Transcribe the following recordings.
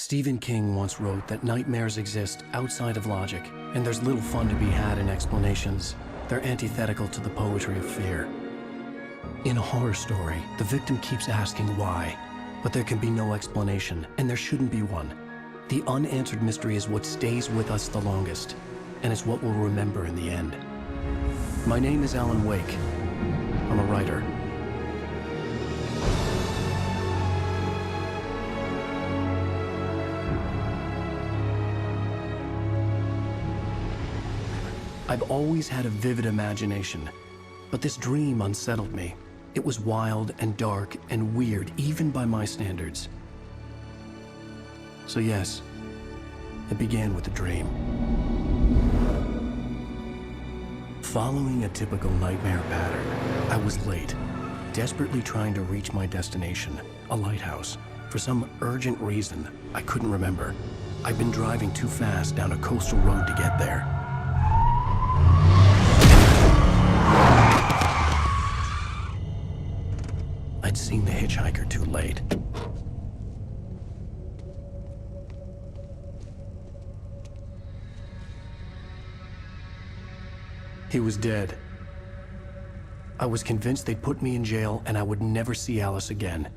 Stephen King once wrote that nightmares exist outside of logic, and there's little fun to be had in explanations. They're antithetical to the poetry of fear. In a horror story, the victim keeps asking why, but there can be no explanation, and there shouldn't be one. The unanswered mystery is what stays with us the longest, and it's what we'll remember in the end. My name is Alan Wake. I'm a writer. I've always had a vivid imagination, but this dream unsettled me. It was wild and dark and weird, even by my standards. So yes, it began with a dream. Following a typical nightmare pattern, I was late, desperately trying to reach my destination, a lighthouse. For some urgent reason, I couldn't remember. I'd been driving too fast down a coastal road to get there. I'd seen the hitchhiker too late. He was dead. I was convinced they'd put me in jail and I would never see Alice again.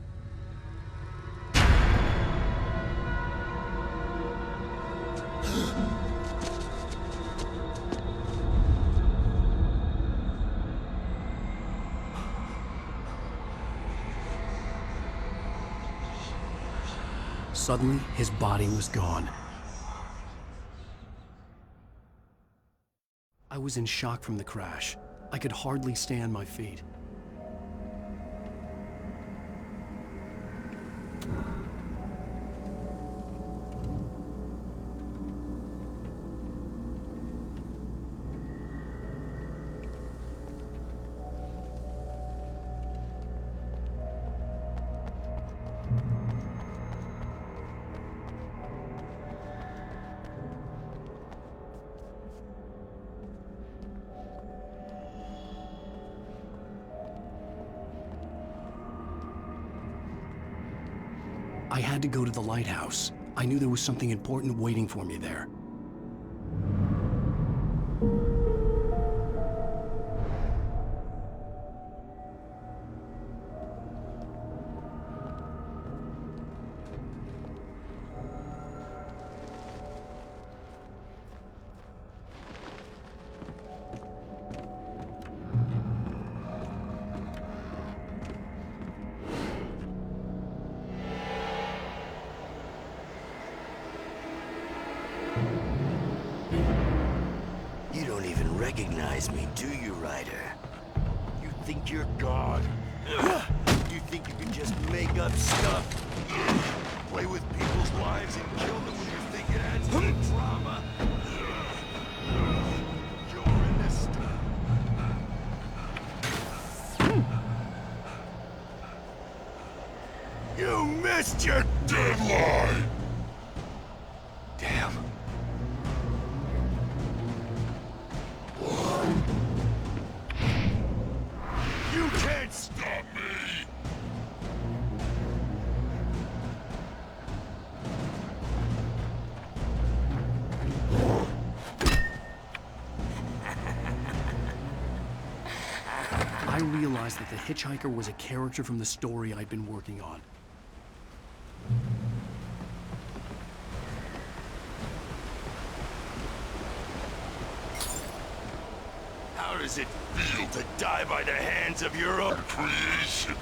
Suddenly, his body was gone. I was in shock from the crash. I could hardly stay on my feet. I had to go to the lighthouse. I knew there was something important waiting for me there. You don't even recognize me, do you, Ryder? You think you're God? You think you can just make up stuff? Play with people's lives and kill them when you think it adds to the drama? You're in this stuff. You missed your deadline! Damn. You can't stop me! I realized that the hitchhiker was a character from the story I'd been working on. How does it feel to die by the hands of your own creation?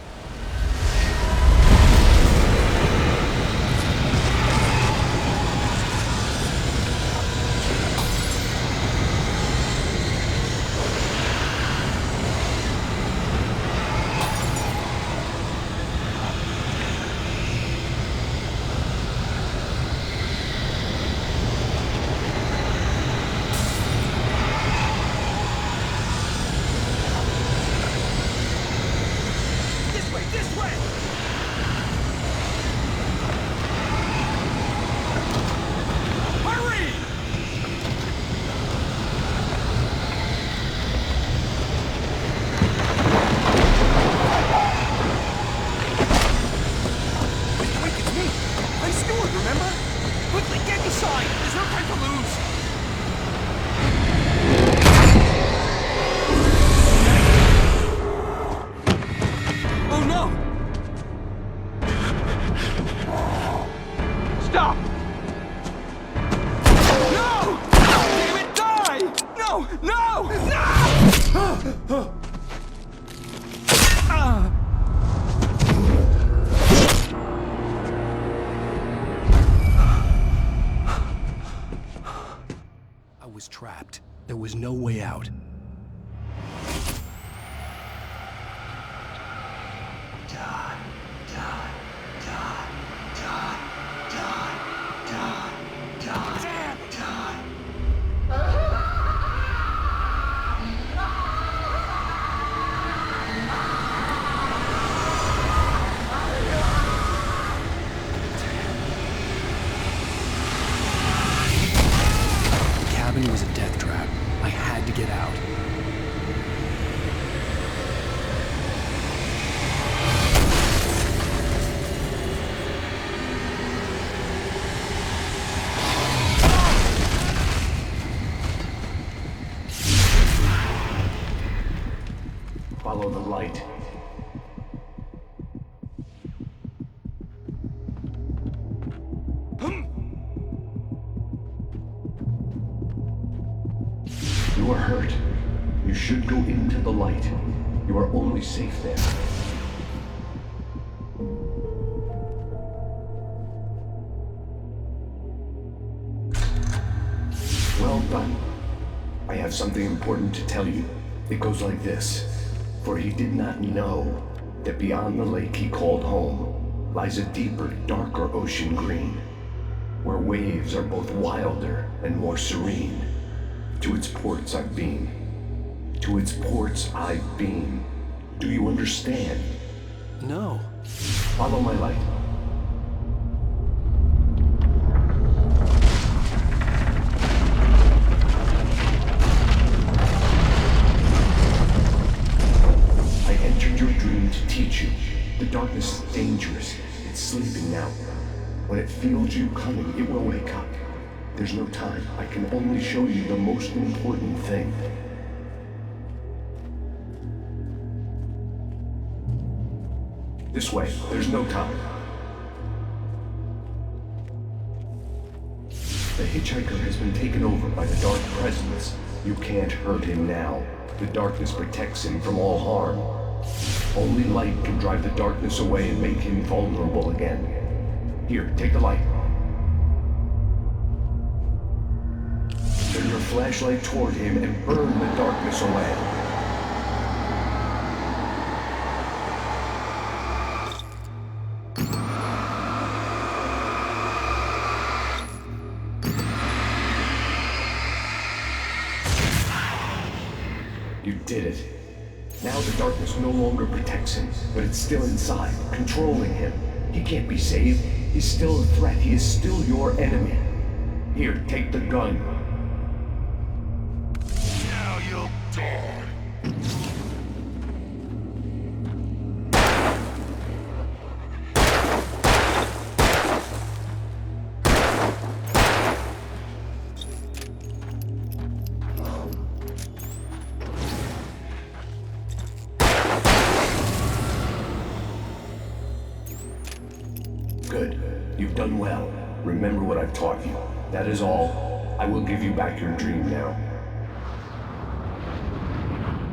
trapped. There was no way out. The cabin was a death trap. I had to get out. Follow the light. You are hurt. You should go into the light. You are only safe there. Well done. I have something important to tell you. It goes like this. For he did not know that beyond the lake he called home lies a deeper, darker ocean green, where waves are both wilder and more serene. To its ports I've been. To its ports I've been. Do you understand? No. Follow my light. I entered your dream to teach you. The darkness is dangerous. It's sleeping now. When it feels you coming, it will wake up. There's no time. I can only show you the most important thing. This way. There's no time. The hitchhiker has been taken over by the dark presence. You can't hurt him now. The darkness protects him from all harm. Only light can drive the darkness away and make him vulnerable again. Here, take the light. Turn your flashlight toward him and burn the darkness away. You did it. Now the darkness no longer protects him, but it's still inside, controlling him. He can't be saved. He's still a threat. He is still your enemy. Here, take the gun. Now you'll die. Good. You've done well. Remember what I've taught you. That is all. I will give you back your dream now.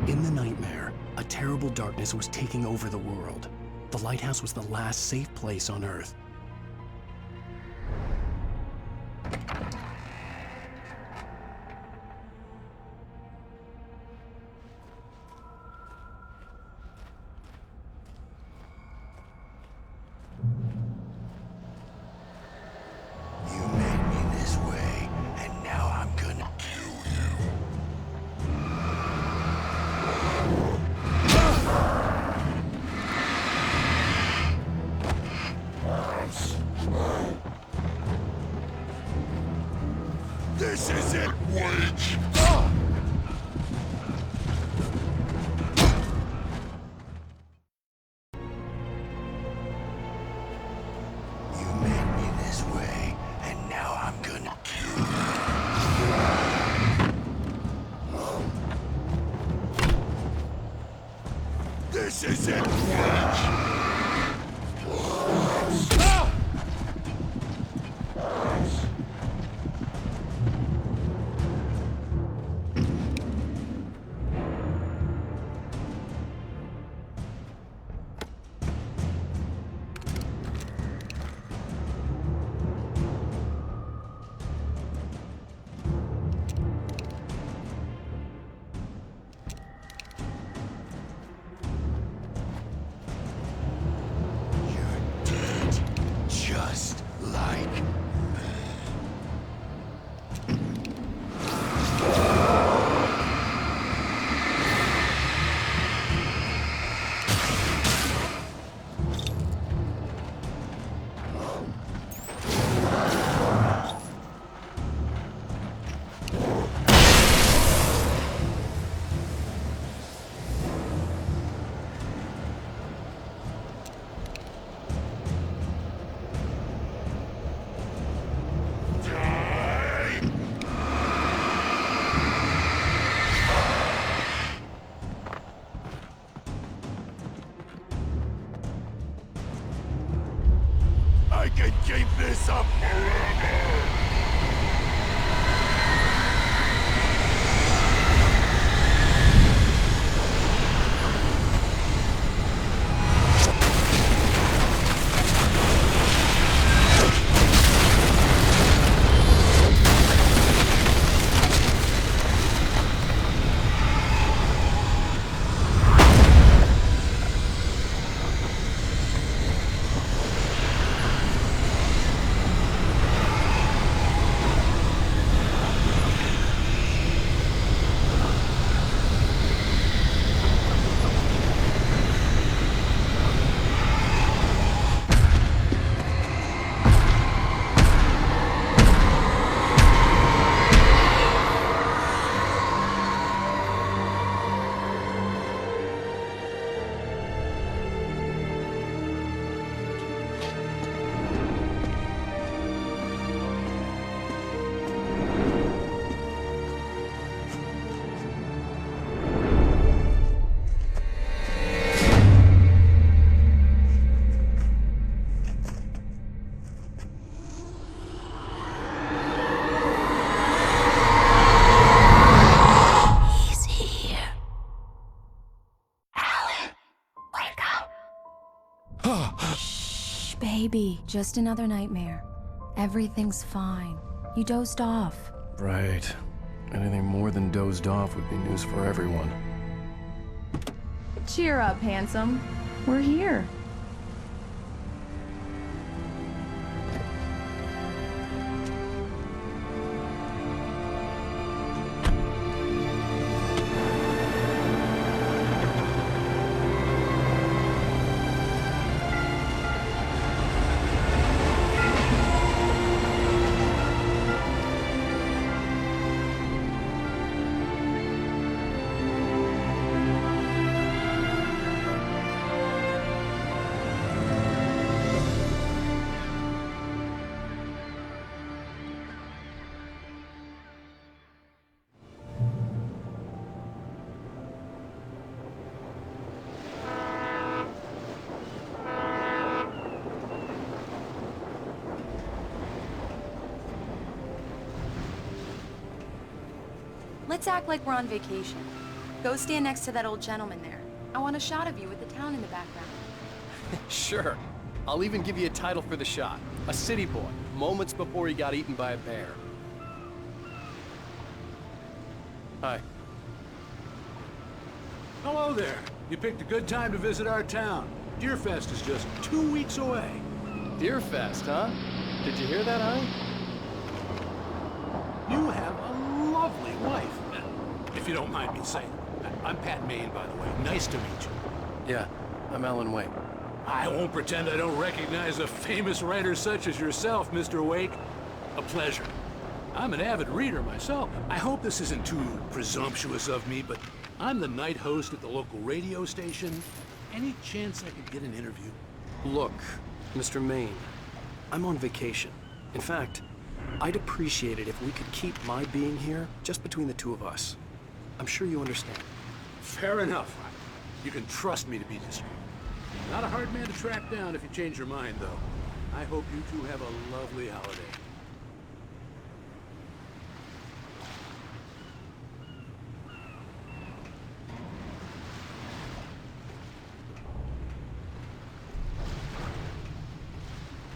In the nightmare, a terrible darkness was taking over the world. The lighthouse was the last safe place on Earth. You made me this way, and now I'm gonna kill you. This is it, witch! You made me this way, and now I'm gonna kill you. This is it, witch! I can keep this up forever! Baby, just another nightmare. Everything's fine. You dozed off. Right. Anything more than dozed off would be news for everyone. Cheer up, handsome. We're here. Let's act like we're on vacation. Go stand next to that old gentleman there. I want a shot of you with the town in the background. Sure. I'll even give you a title for the shot. A city boy, moments before he got eaten by a bear. Hi. Hello there. You picked a good time to visit our town. Deerfest is just 2 weeks away. Deerfest, huh? Did you hear that, honey? You have a lovely wife, if you don't mind me saying. I'm Pat Maine, by the way. Nice to meet you. Yeah, I'm Alan Wake. I won't pretend I don't recognize a famous writer such as yourself, Mr. Wake. A pleasure. I'm an avid reader myself. I hope this isn't too presumptuous of me, but I'm the night host at the local radio station. Any chance I could get an interview? Look, Mr. Maine, I'm on vacation. In fact, I'd appreciate it if we could keep my being here just between the two of us. I'm sure you understand. Fair enough. You can trust me to be discreet. Not a hard man to track down if you change your mind, though. I hope you two have a lovely holiday.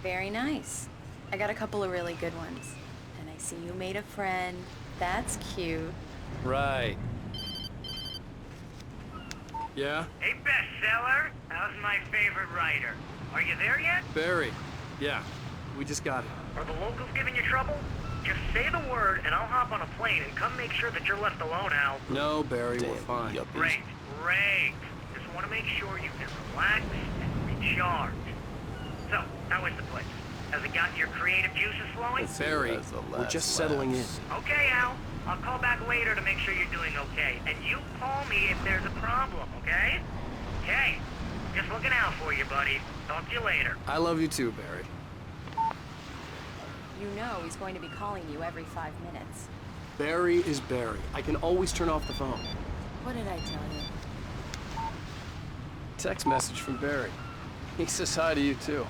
Very nice. I got a couple of really good ones. And I see you made a friend. That's cute. Right. Yeah? Hey, bestseller! How's my favorite writer? Are you there yet? Barry. Yeah. We just got it. Are the locals giving you trouble? Just say the word and I'll hop on a plane and come make sure that you're left alone, Al. No, Barry, we're fine. Great, great. Just want to make sure you can relax and recharge. So, how is the place? Has it gotten your creative juices flowing? Barry, we're just settling in. Okay, Al. I'll call back later to make sure you're doing okay. And you call me if there's a problem, okay? Okay. Just looking out for you, buddy. Talk to you later. I love you too, Barry. You know he's going to be calling you every 5 minutes. Barry is Barry. I can always turn off the phone. What did I tell you? Text message from Barry. He says hi to you too.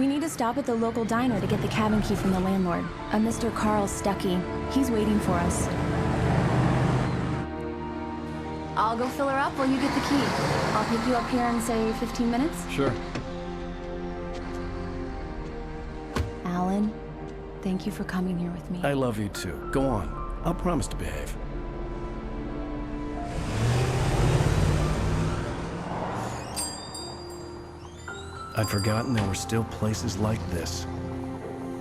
We need to stop at the local diner to get the cabin key from the landlord, a Mr. Carl Stuckey. He's waiting for us. I'll go fill her up while you get the key. I'll pick you up here in, say, 15 minutes? Sure. Alan, thank you for coming here with me. I love you too. Go on. I'll promise to behave. I'd forgotten there were still places like this.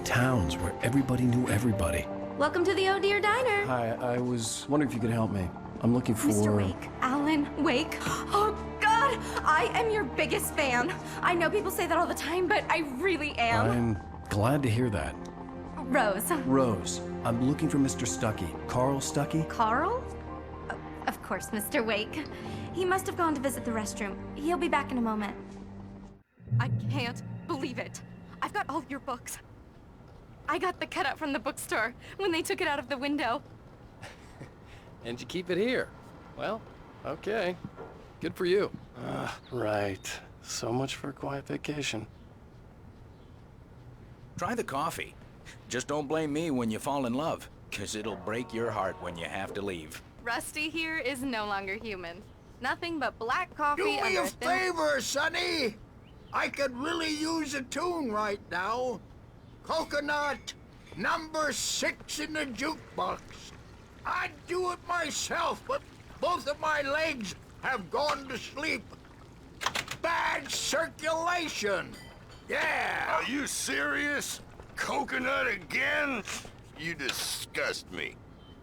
Towns where everybody knew everybody. Welcome to the Oh Dear Diner. Hi, I was wondering if you could help me. I'm looking for... Mr. Wake. Alan Wake. Oh, God! I am your biggest fan. I know people say that all the time, but I really am. I'm glad to hear that. Rose. Rose, I'm looking for Mr. Stuckey. Carl Stuckey? Carl? Of course, Mr. Wake. He must have gone to visit the restroom. He'll be back in a moment. I can't believe it. I've got all your books. I got the cutout from the bookstore when they took it out of the window. And you keep it here. Well, okay. Good for you. Right. So much for a quiet vacation. Try the coffee. Just don't blame me when you fall in love, 'cause it'll break your heart when you have to leave. Rusty here is no longer human. Nothing but black coffee. Do me under a thin... favor, Sonny. I could really use a tune right now. Coconut, number 6 in the jukebox. I'd do it myself, but both of my legs have gone to sleep. Bad circulation. Yeah. Are you serious? Coconut again? You disgust me.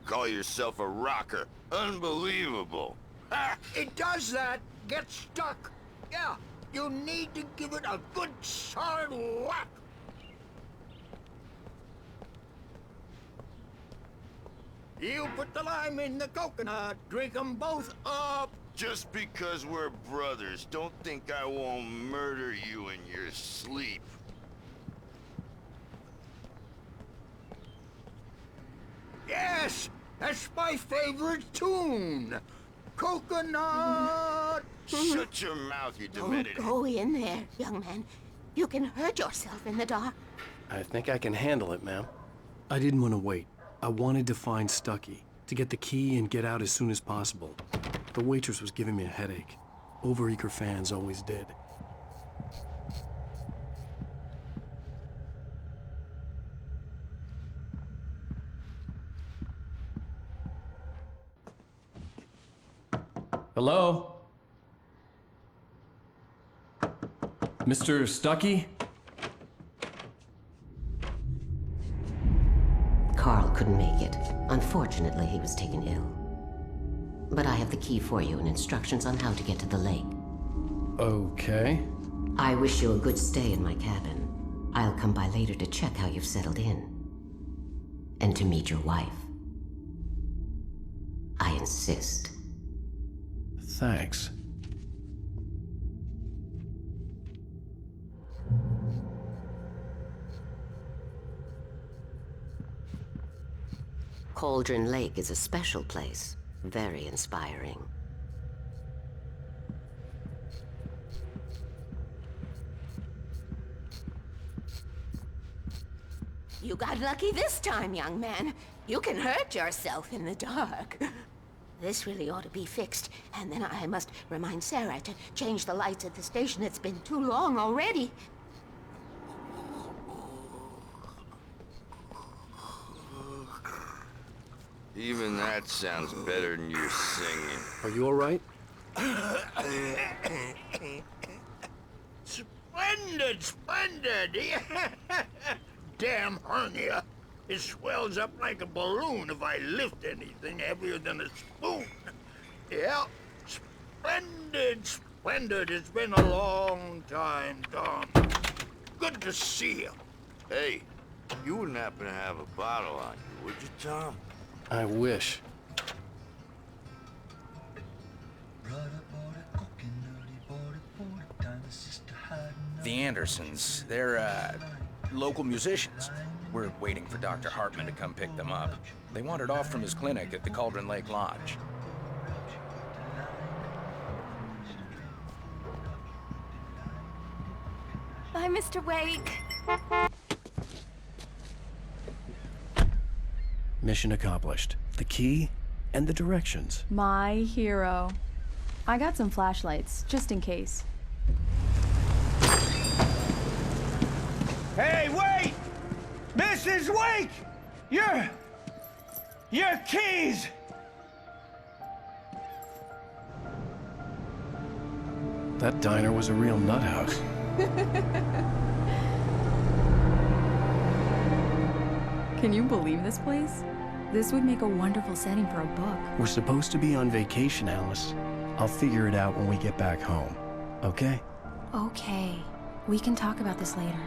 Call yourself a rocker. Unbelievable. It does that. Get stuck. Yeah. You need to give it a good solid whack. You put the lime in the coconut, drink them both up. Just because we're brothers, don't think I won't murder you in your sleep. Yes, that's my favorite tune. Coconut. Shut your mouth, you demented. Don't go in there, young man. You can hurt yourself in the dark. I think I can handle it, ma'am. I didn't want to wait. I wanted to find Stuckey, to get the key and get out as soon as possible. The waitress was giving me a headache. Overeager fans always did. Hello? Mr. Stuckey? Carl couldn't make it. Unfortunately, he was taken ill. But I have the key for you and instructions on how to get to the lake. Okay. I wish you a good stay in my cabin. I'll come by later to check how you've settled in. And to meet your wife. I insist. Thanks. Cauldron Lake is a special place. Very inspiring. You got lucky this time, young man. You can hurt yourself in the dark. This really ought to be fixed, and then I must remind Sarah to change the lights at the station. It's been too long already. Even that sounds better than your singing. Are you all right? Splendid, splendid. Damn hernia. It swells up like a balloon if I lift anything heavier than a spoon. Yeah, splendid, splendid. It's been a long time, Tom. Good to see you. Hey, you wouldn't happen to have a bottle on you, would you, Tom? I wish. The Andersons, they're, local musicians. We're waiting for Dr. Hartman to come pick them up. They wandered off from his clinic at the Cauldron Lake Lodge. Bye, Mr. Wake. Mission accomplished. The key and the directions. My hero. I got some flashlights, just in case. Hey, wait! Mrs. Wake! Your keys! That diner was a real nut house. Can you believe this place? This would make a wonderful setting for a book. We're supposed to be on vacation, Alice. I'll figure it out when we get back home. Okay? Okay. We can talk about this later.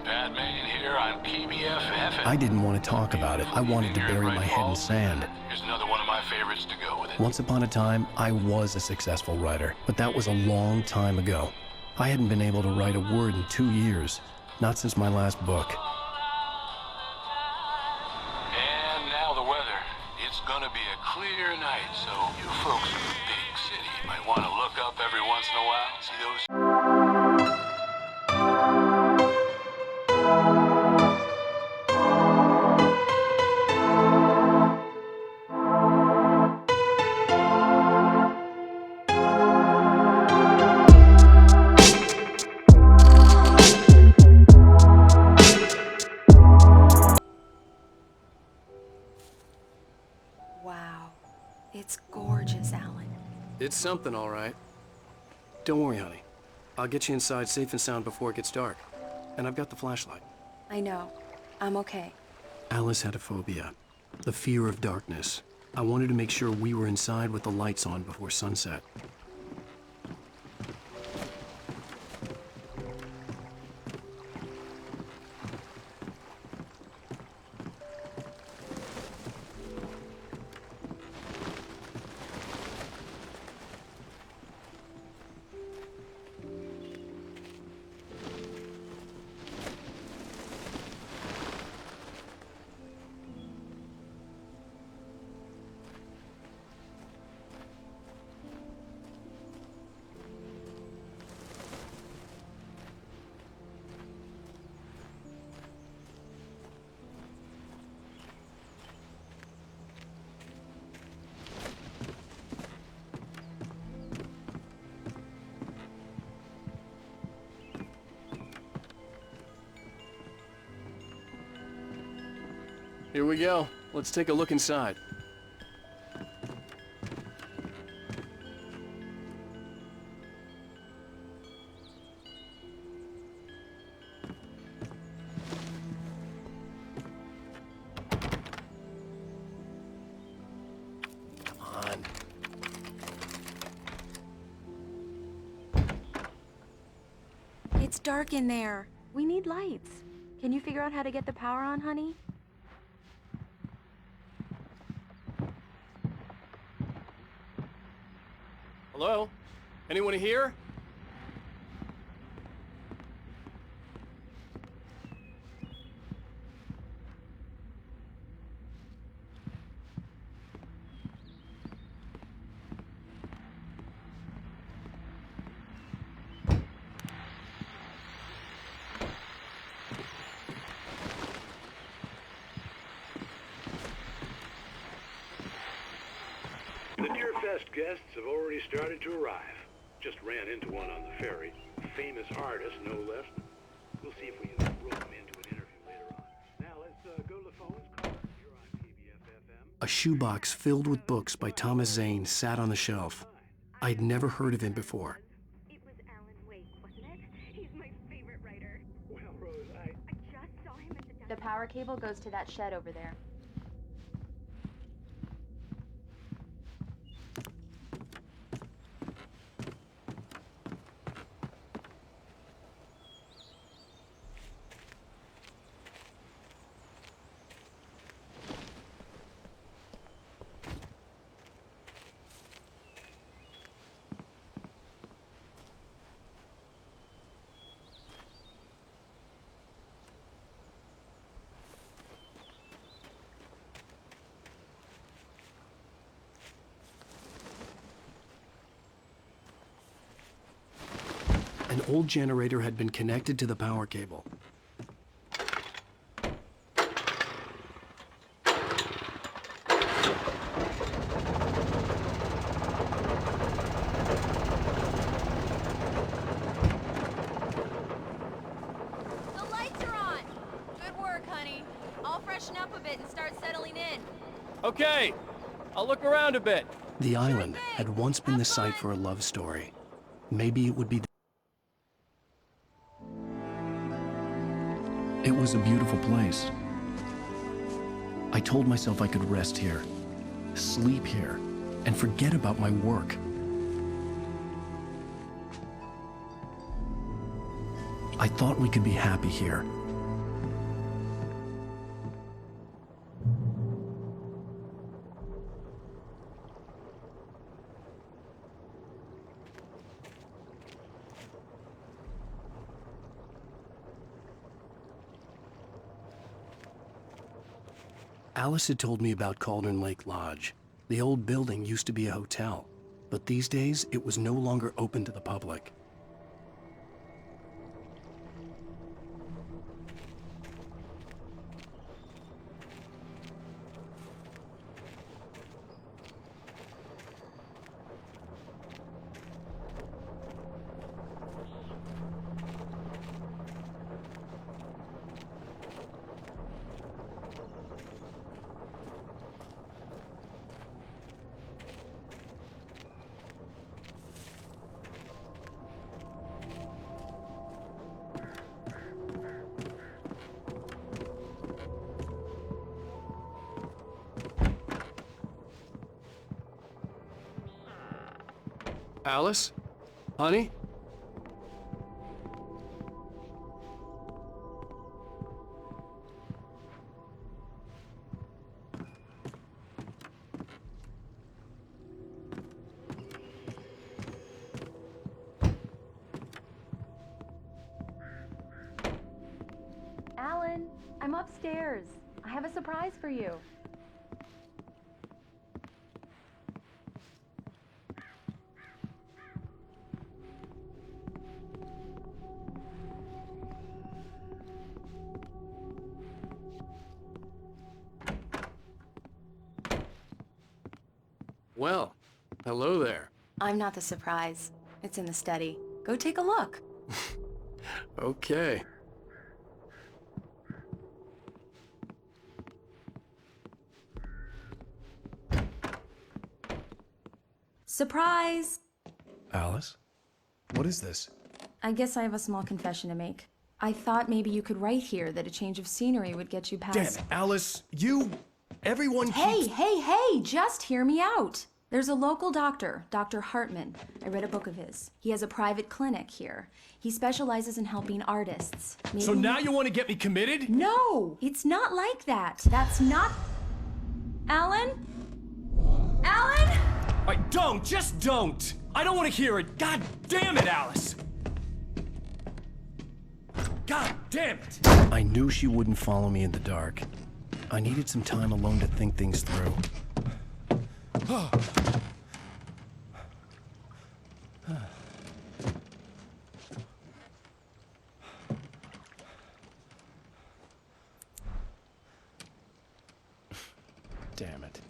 Batman here on PBFF. I didn't want to talk about it. I wanted to bury my head in sand. Here's another one of my favorites to go with it. Once upon a time, I was a successful writer, but that was a long time ago. I hadn't been able to write a word in 2 years. Not since my last book. And now the weather. It's gonna be a clear night, so you folks in the big city might want to look up every once in a while. See those? Wow. It's gorgeous, Alan. It's something, all right. Don't worry, honey. I'll get you inside safe and sound before it gets dark. And I've got the flashlight. I know. I'm okay. Alice had a phobia. The fear of darkness. I wanted to make sure we were inside with the lights on before sunset. Here we go. Let's take a look inside. Come on. It's dark in there. We need lights. Can you figure out how to get the power on, honey? Hello? Anyone here? The Deerfest guests have already started to arrive. Just ran into one on the ferry. Famous artist, no less. We'll see if we can rope him into an interview later on. Now let's go to the phones. Caller, you're on PBFFM. A shoebox filled with books by Thomas Zane sat on the shelf. I'd never heard of him before. It was Alan Wake, wasn't it? He's my favorite writer. Well, Rose, I just saw him at The power cable goes to that shed over there. old generator had been connected to the power cable. The lights are on! Good work, honey. I'll freshen up a bit and start settling in. Okay, I'll look around a bit. The island had once been the site for a love story. Maybe it would be. It was a beautiful place. I told myself I could rest here, sleep here, and forget about my work. I thought we could be happy here. Alice had told me about Cauldron Lake Lodge. The old building used to be a hotel, but these days it was no longer open to the public. Alice? Honey? Alan, I'm upstairs. I have a surprise for you. Well, hello there. I'm not the surprise. It's in the study. Go take a look. Okay. Surprise! Alice? What is this? I guess I have a small confession to make. I thought maybe you could write here that a change of scenery would get you past— Damn it, Alice! Everyone keeps— Hey, just hear me out! There's a local doctor, Dr. Hartman. I read a book of his. He has a private clinic here. He specializes in helping artists. So now you want to get me committed? No! It's not like that. That's not— Alan? Alan? Just don't! I don't want to hear it! God damn it, Alice! God damn it! I knew she wouldn't follow me in the dark. I needed some time alone to think things through. Damn it.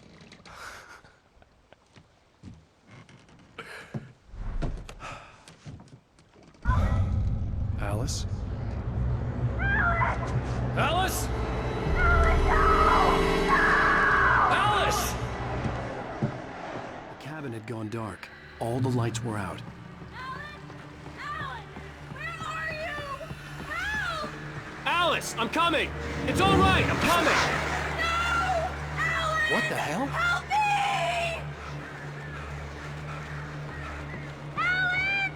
Alice? Alice? Alice! The cabin had gone dark. All the lights were out. Alan! Where are you? Help! Alice, I'm coming! It's all right, I'm coming! No! Alan! What the hell? Help me! Alan!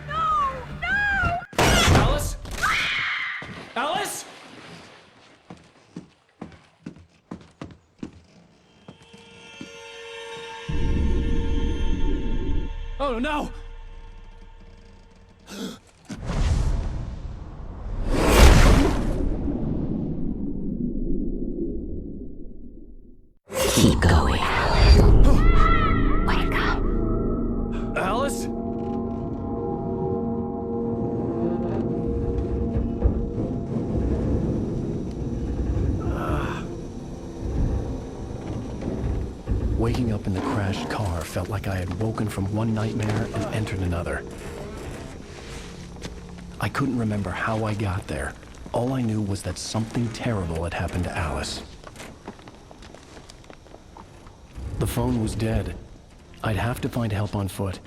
No! Alice? Alice? Oh no! Keep going, Alan. Wake up. Alice? Waking up in the crashed car felt like I had woken from one nightmare and entered another. I couldn't remember how I got there. All I knew was that something terrible had happened to Alice. The phone was dead. I'd have to find help on foot.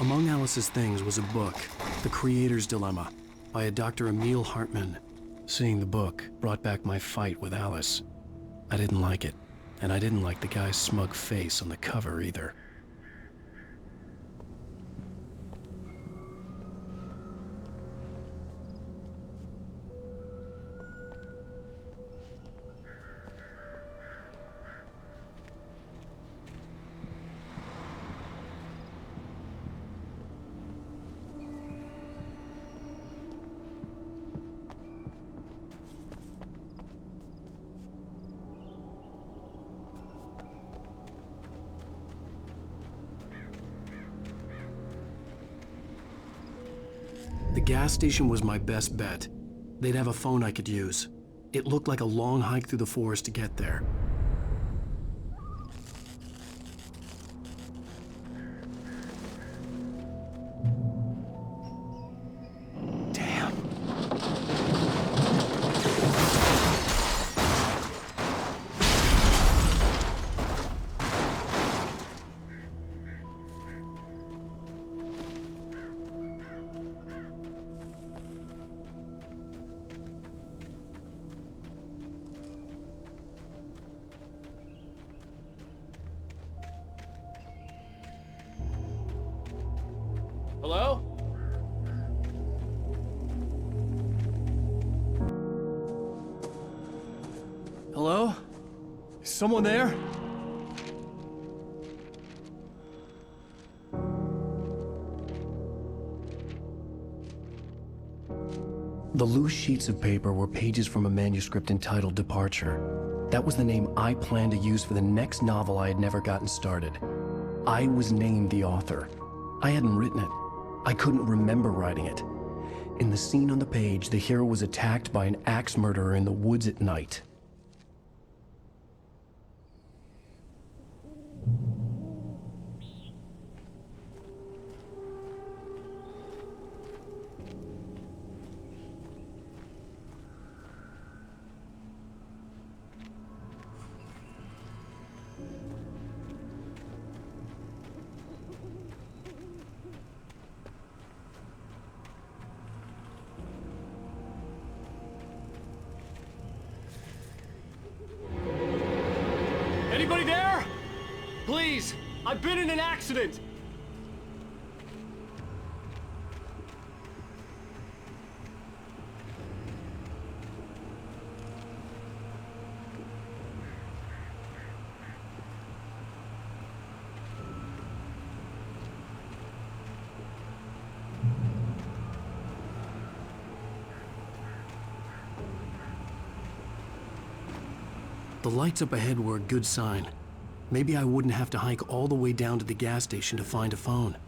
Among Alice's things was a book, The Creator's Dilemma, by a Dr. Emil Hartmann. Seeing the book brought back my fight with Alice. I didn't like it, and I didn't like the guy's smug face on the cover either. The gas station was my best bet. They'd have a phone I could use. It looked like a long hike through the forest to get there. Hello? Hello? Is someone there? The loose sheets of paper were pages from a manuscript entitled Departure. That was the name I planned to use for the next novel I had never gotten started. I was named the author. I hadn't written it. I couldn't remember writing it. In the scene on the page, the hero was attacked by an axe murderer in the woods at night. Anybody there? Please, I've been in an accident. The lights up ahead were a good sign. Maybe I wouldn't have to hike all the way down to the gas station to find a phone.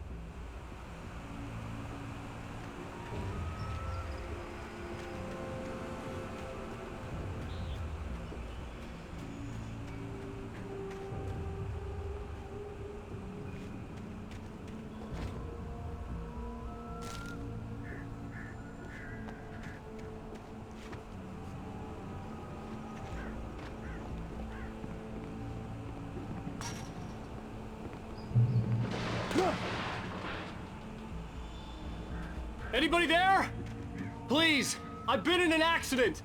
Anybody there? Please, I've been in an accident.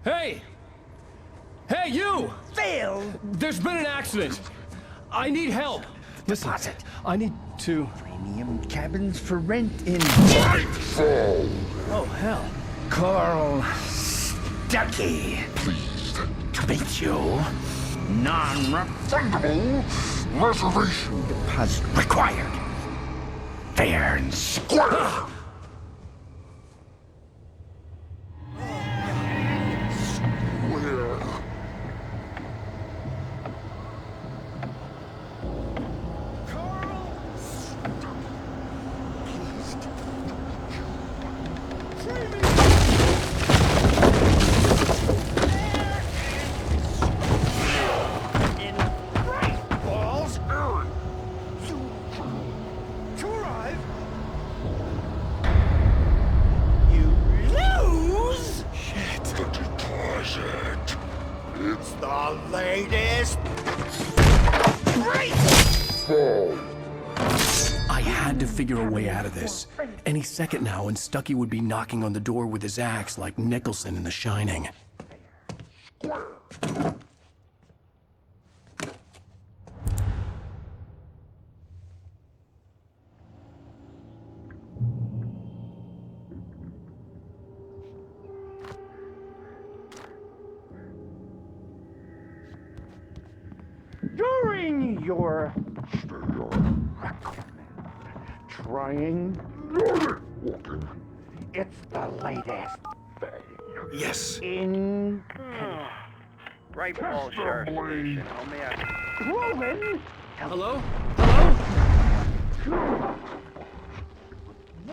Hey! Hey, you! Phil! There's been an accident. I need help. Listen, Deposit. I need to... Premium cabins for rent in Nightfall! Oh, hell. Carl Stuckey. Pleased To meet you. Non-refundable reservation deposit required. Fair and square. I had to figure a way out of this. Any second now, and Stucky would be knocking on the door with his axe like Nicholson in The Shining. During your trying, it's the latest thing. Yes. In Right ball shark station. Only proven. Hello?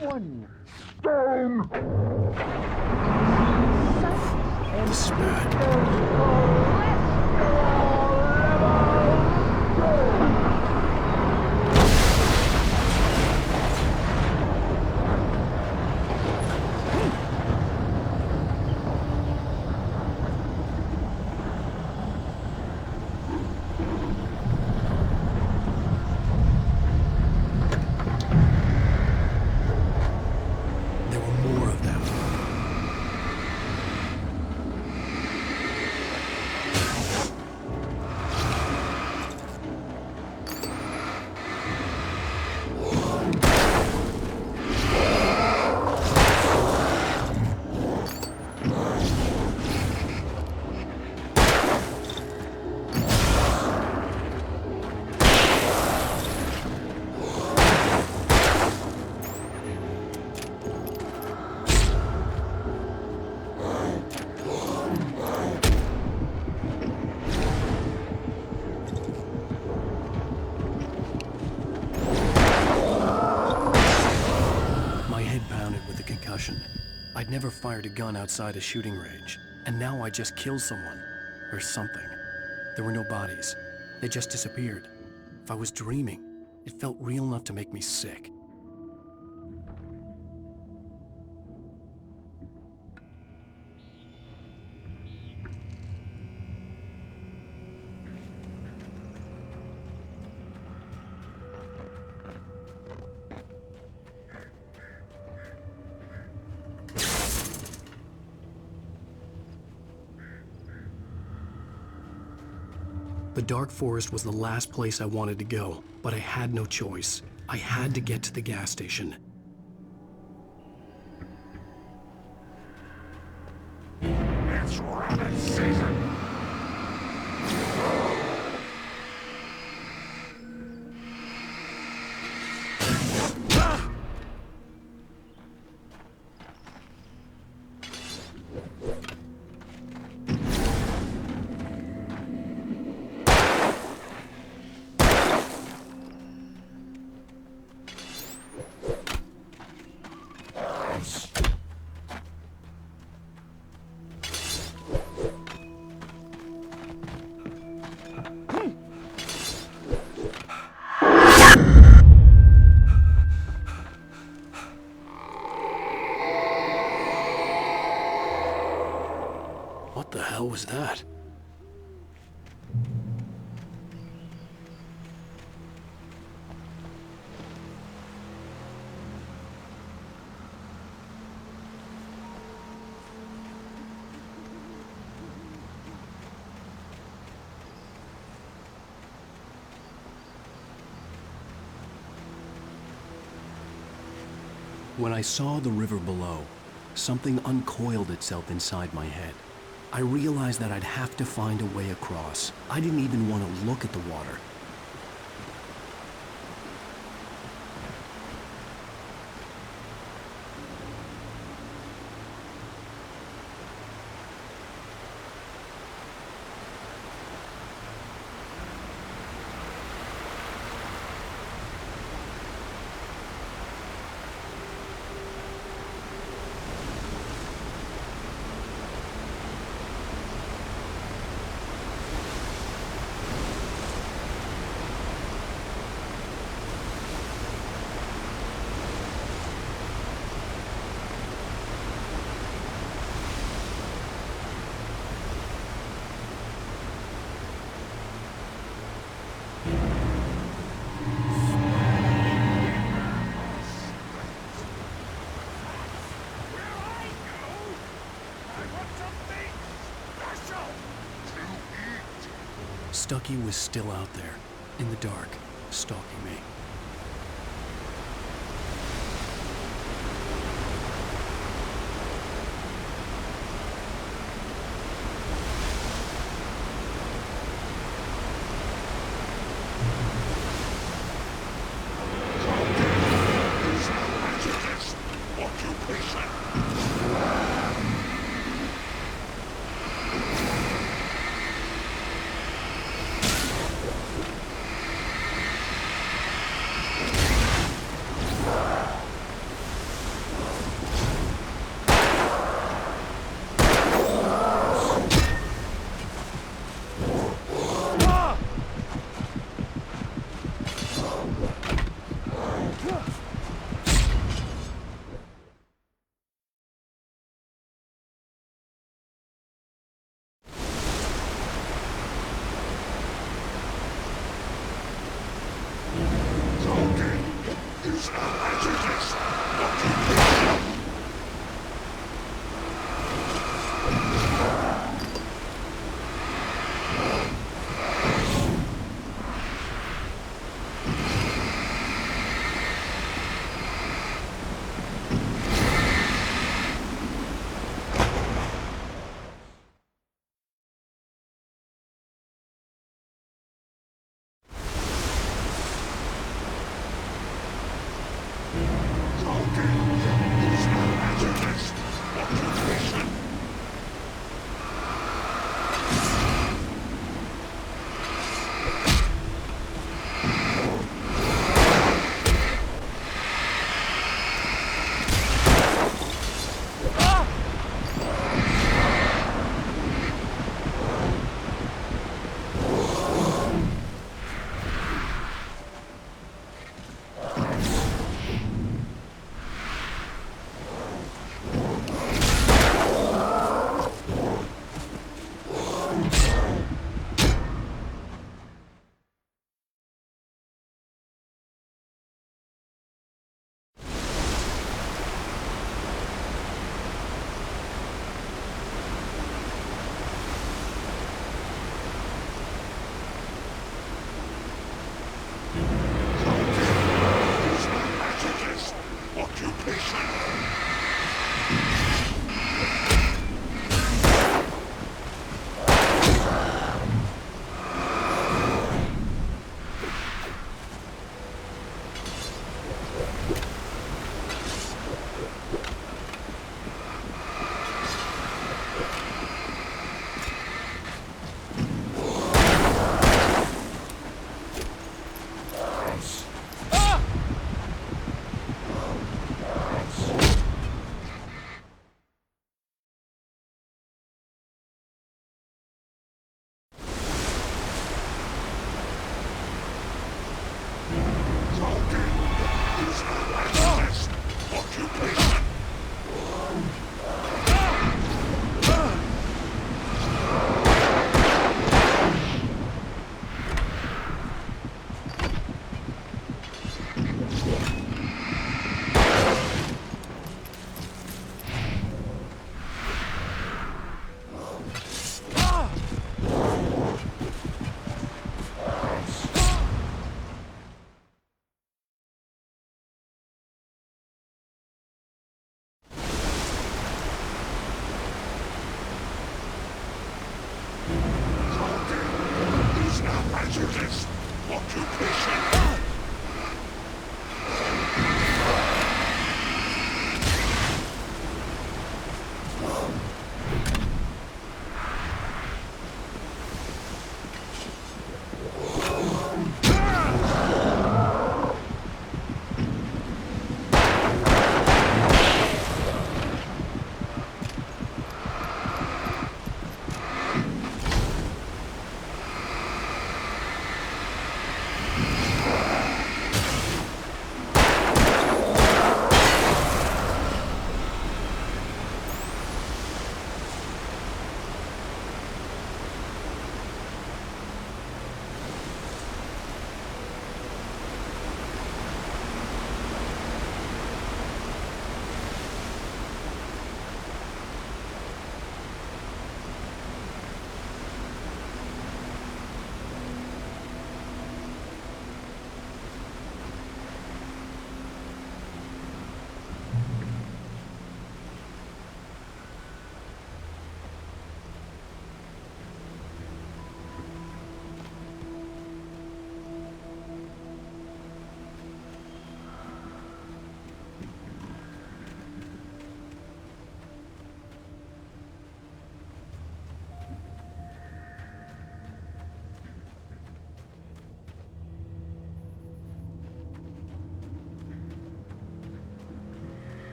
One stone. This is bad. I'd never fired a gun outside a shooting range, and now I just killed someone. Or something. There were no bodies. They just disappeared. If I was dreaming, it felt real enough to make me sick. The dark forest was the last place I wanted to go, but I had no choice. I had to get to the gas station. It's rabbit season. What the hell was that? When I saw the river below, something uncoiled itself inside my head. I realized that I'd have to find a way across. I didn't even want to look at the water. Stucky was still out there, in the dark, stalking me.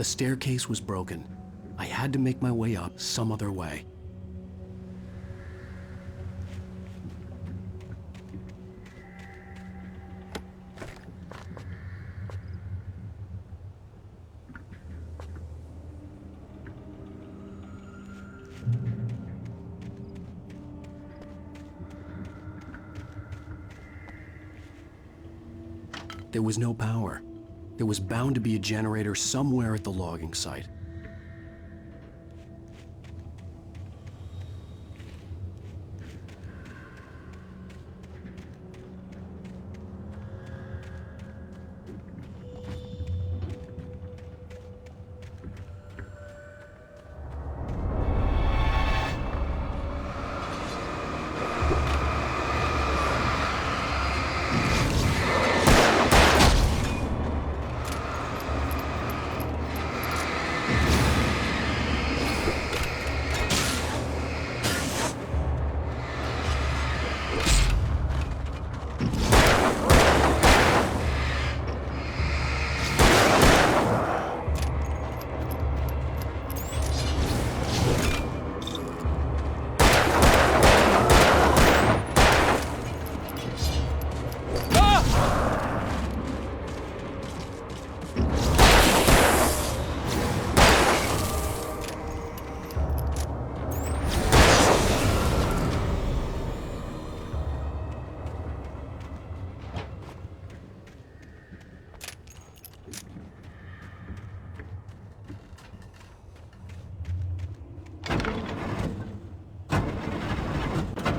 The staircase was broken. I had to make my way up some other way. There was no power. There was bound to be a generator somewhere at the logging site.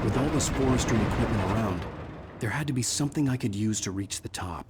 With all this forestry equipment around, there had to be something I could use to reach the top.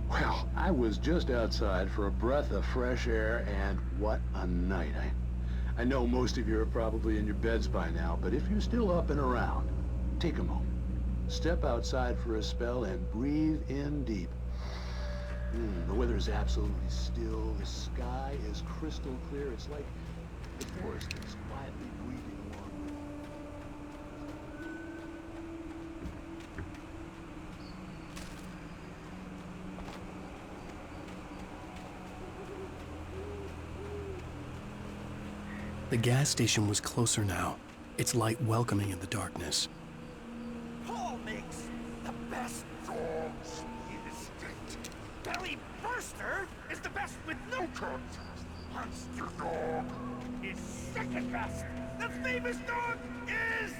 Well, I was just outside for a breath of fresh air, and what a night. I know most of you are probably in your beds by now, but if you're still up and around, take a moment. Step outside for a spell and breathe in deep. The weather is absolutely still. The sky is crystal clear. It's like the forest is quietly breathing along. The gas station was closer now, its light welcoming in the darkness. Paul makes the best dogs in the state. Belly Burster is the best with no contest. Monster Dog is second best. The famous dog is...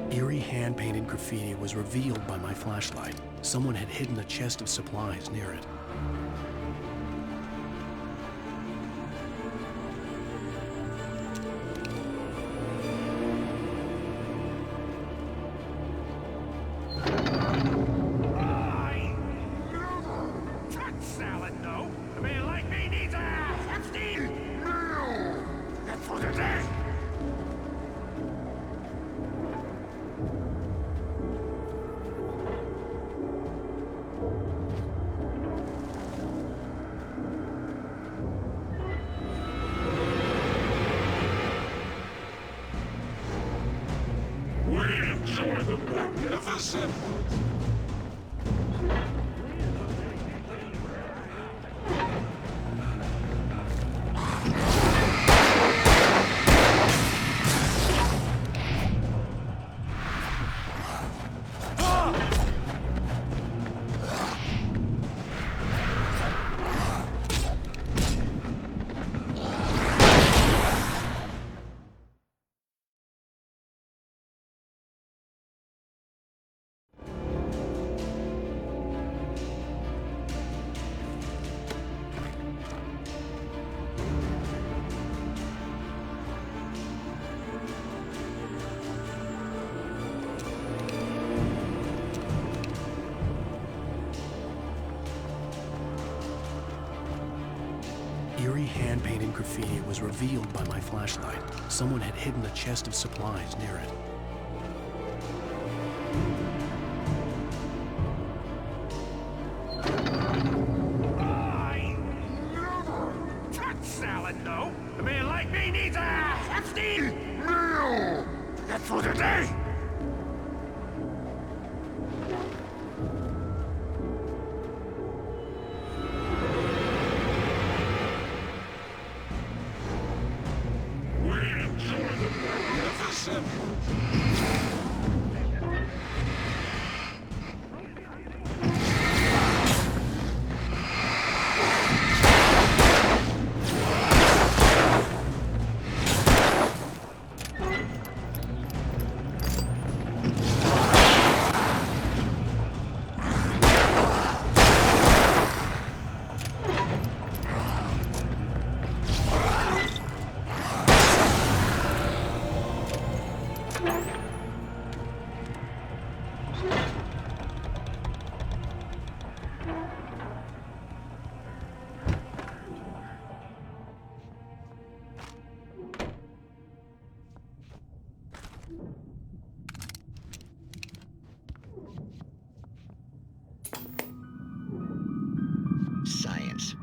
Eerie hand-painted graffiti was revealed by my flashlight. Someone had hidden a chest of supplies near it. for the day! We enjoy the magnificent! Eerie hand-painted graffiti was revealed by my flashlight. Someone had hidden a chest of supplies near it. I never touch salad, no. A man like me needs a hefty meal. That's for the day. Science.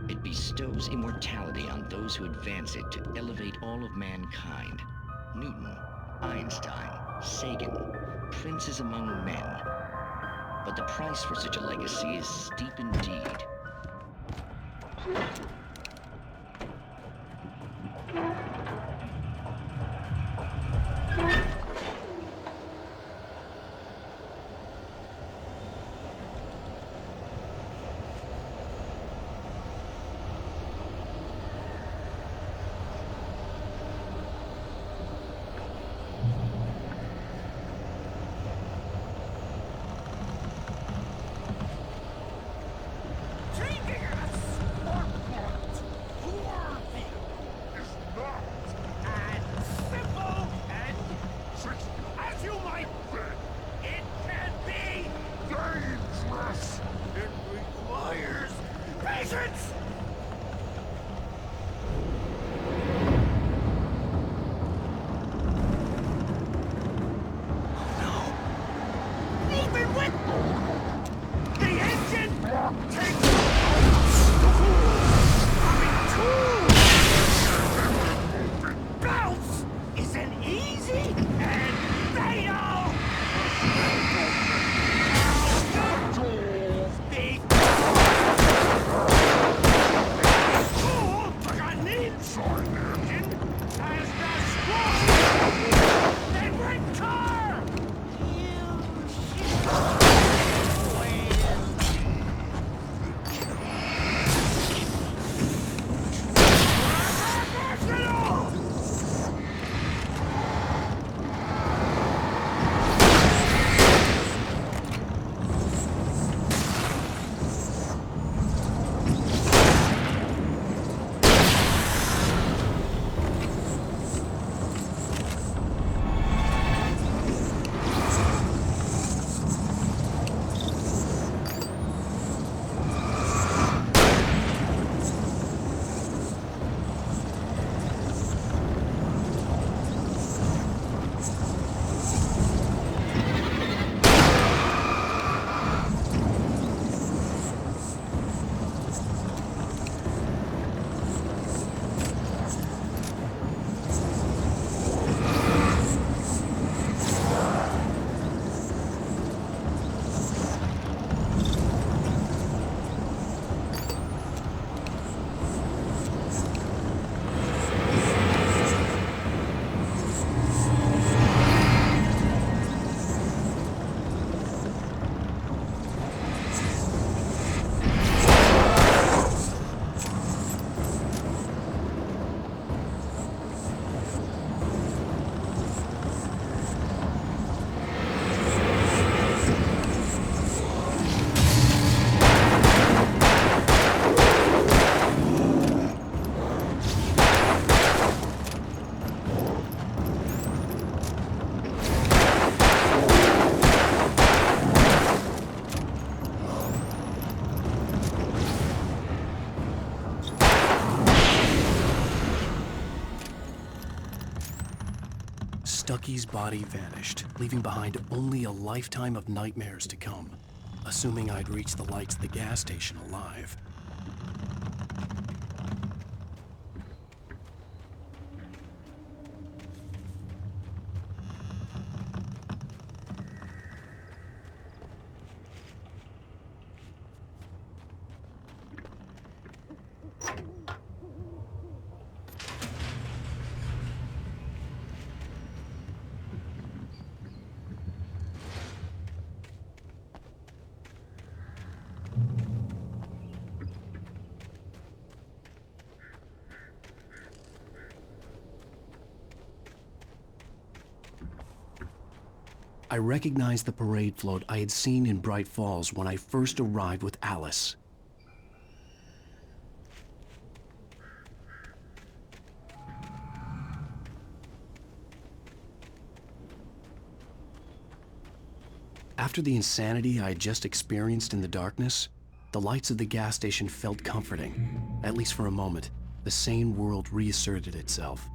It bestows immortality on those who advance it to elevate all of mankind. Newton, Einstein, Sagan, princes among men. But the price for such a legacy is steep indeed. Stucky's body vanished, leaving behind only a lifetime of nightmares to come, assuming I'd reach the lights of the gas station alive. I recognized the parade float I had seen in Bright Falls when I first arrived with Alice. After the insanity I had just experienced in the darkness, the lights of the gas station felt comforting. At least for a moment, the sane world reasserted itself.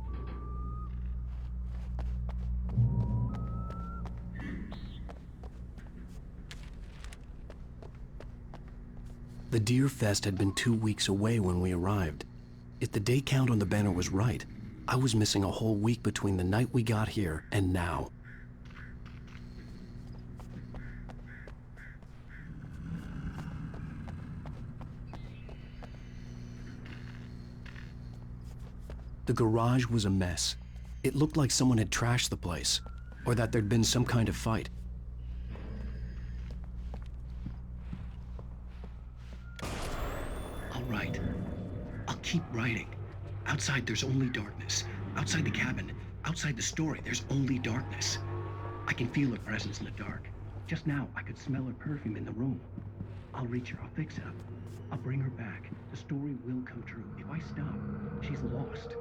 The Deer Fest had been 2 weeks away when we arrived. If the day count on the banner was right, I was missing a whole week between the night we got here and now. The garage was a mess. It looked like someone had trashed the place, or that there'd been some kind of fight. All right. I'll keep writing. Outside, there's only darkness. Outside the cabin, outside the story, there's only darkness. I can feel her presence in the dark. Just now, I could smell her perfume in the room. I'll reach her. I'll fix it up. I'll bring her back. The story will come true. If I stop, she's lost.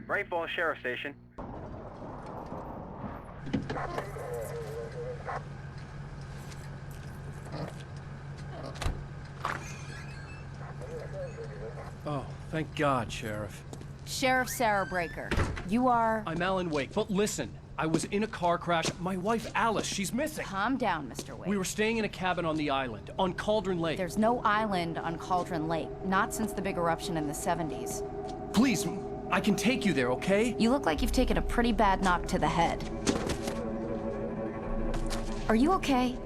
Bright Falls Sheriff Station. Oh, thank God, Sheriff. Sheriff Sarah Breaker. You are... I'm Alan Wake, but listen. I was in a car crash. My wife, Alice, she's missing. Calm down, Mr. Wake. We were staying in a cabin on the island, on Cauldron Lake. There's no island on Cauldron Lake. Not since the big eruption in the 70s. Please, I can take you there, okay? You look like you've taken a pretty bad knock to the head. Are you okay?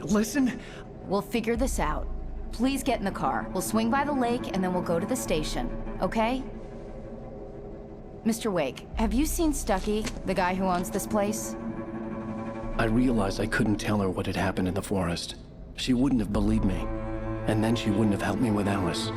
Listen. We'll figure this out. Please get in the car. We'll swing by the lake and then we'll go to the station, okay? Mr. Wake, have you seen Stucky, the guy who owns this place? I realized I couldn't tell her what had happened in the forest. She wouldn't have believed me. And then she wouldn't have helped me with Alice.